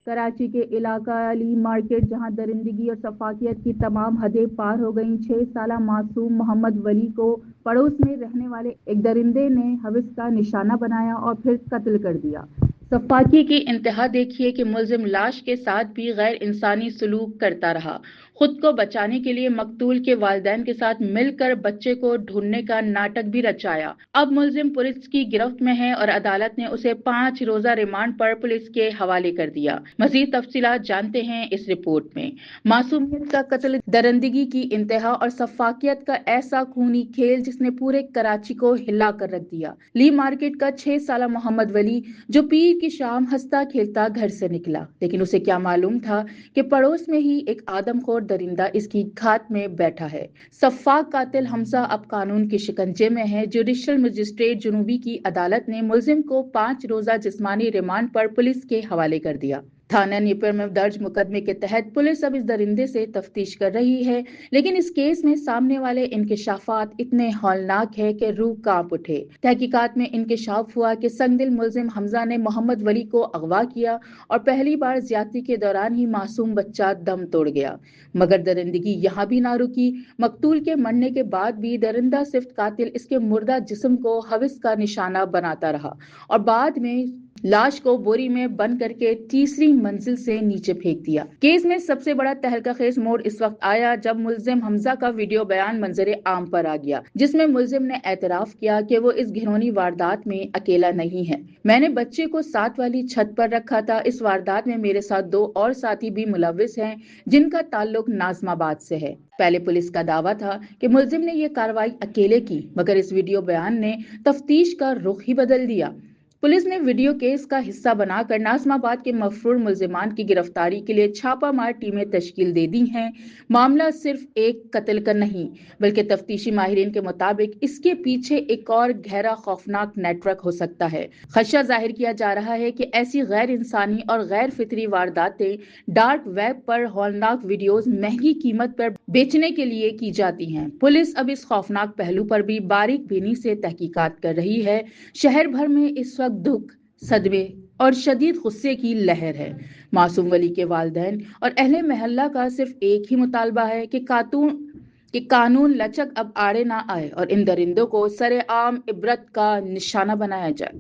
کراچی کے علاقہ لی مارکیٹ جہاں درندگی اور شفافیت کی تمام حدیں پار ہو گئیں، 6 سالہ معصوم محمد ولی کو پڑوس میں رہنے والے ایک درندے نے حوث کا نشانہ بنایا اور پھر قتل کر دیا۔ شفافیت کی انتہا دیکھیے کہ ملزم لاش کے ساتھ بھی غیر انسانی سلوک کرتا رہا۔ خود کو بچانے کے لیے مقتول کے والدین کے ساتھ مل کر بچے کو ڈھونڈنے کا ناٹک بھی رچایا۔ اب ملزم پولیس کی گرفت میں ہے اور عدالت نے اسے 5 روزہ ریمانڈ پر پولیس کے حوالے کر دیا۔ مزید تفصیلات جانتے ہیں اس رپورٹ میں۔ معصومیت کا قتل، درندگی کی انتہا اور شفافیت کا ایسا خونی کھیل جس نے پورے کراچی کو ہلا کر رکھ دیا۔ لی مارکیٹ کا 6 سالہ محمد ولی جو پیر کی شام ہنستا کھیلتا گھر سے نکلا، لیکن اسے کیا معلوم تھا کہ پڑوس میں ہی ایک آدم خور درندہ اس کی گھات میں بیٹھا ہے۔ شفاق قاتل حمزہ اب قانون کے شکنجے میں ہے۔ جوڈیشل مجسٹریٹ جنوبی کی عدالت نے ملزم کو 5 روزہ جسمانی ریمانڈ پر پولیس کے حوالے کر دیا۔ تھانہ نیپر میں درج مقدمے کے تحت پولیس اب اس درندے سے تفتیش کر رہی ہے، لیکن اس کیس میں سامنے والے انکشافات اتنے ہولناک ہیں کہ روح کانپ اٹھے۔ تحقیقات میں انکشاف ہوا کہ سنگدل ملزم حمزہ نے محمد ولی کو اغوا کیا اور پہلی بار زیادتی کے دوران ہی معصوم بچہ دم توڑ گیا۔ مگر درندگی یہاں بھی نہ رکی۔ مقتول کے مرنے کے بعد بھی درندہ صفت قاتل اس کے مردہ جسم کو حوث کا نشانہ بناتا رہا اور بعد میں لاش کو بوری میں بند کر کے تیسری منزل سے نیچے پھینک دیا۔ کیس میں سب سے بڑا تہلکہ خیز موڑ اس وقت آیا جب ملزم حمزہ کا ویڈیو بیان منظر عام پر آ گیا، جس میں ملزم نے اعتراف کیا کہ وہ اس گھناؤنی واردات میں اکیلا نہیں ہے۔ میں نے بچے کو ساتھ والی چھت پر رکھا تھا۔ اس واردات میں میرے ساتھ 2 اور ساتھی بھی ملوث ہیں جن کا تعلق ناظم آباد سے ہے۔ پہلے پولیس کا دعویٰ تھا کہ ملزم نے یہ کارروائی اکیلے کی، مگر اس ویڈیو بیان نے تفتیش کا رخ ہی بدل دیا۔ پولیس نے ویڈیو کیس کا حصہ بنا کر ناظم آباد کے مفرور ملزمان کی گرفتاری کے لیے چھاپہ مار ٹیمیں تشکیل دے دی ہیں۔ معاملہ صرف ایک قتل کا نہیں، بلکہ تفتیشی ماہرین کے مطابق اس کے پیچھے ایک اور گہرا خوفناک نیٹ ورک ہو سکتا ہے۔ خدشہ ظاہر کیا جا رہا ہے کہ ایسی غیر انسانی اور غیر فطری وارداتیں ڈارک ویب پر ہولناک ویڈیوز مہنگی قیمت پر بیچنے کے لیے کی جاتی ہیں۔ پولیس اب اس خوفناک پہلو پر بھی باریک بینی سے تحقیقات کر رہی ہے۔ شہر بھر میں اس وقت دکھ، صدمے اور شدید غصے کی لہر ہے۔ معصوم ولی کے والدین اور اہل محلہ کا صرف ایک ہی مطالبہ ہے کہ قانون لچک اب آڑے نہ آئے اور ان درندوں کو سرعام عبرت کا نشانہ بنایا جائے۔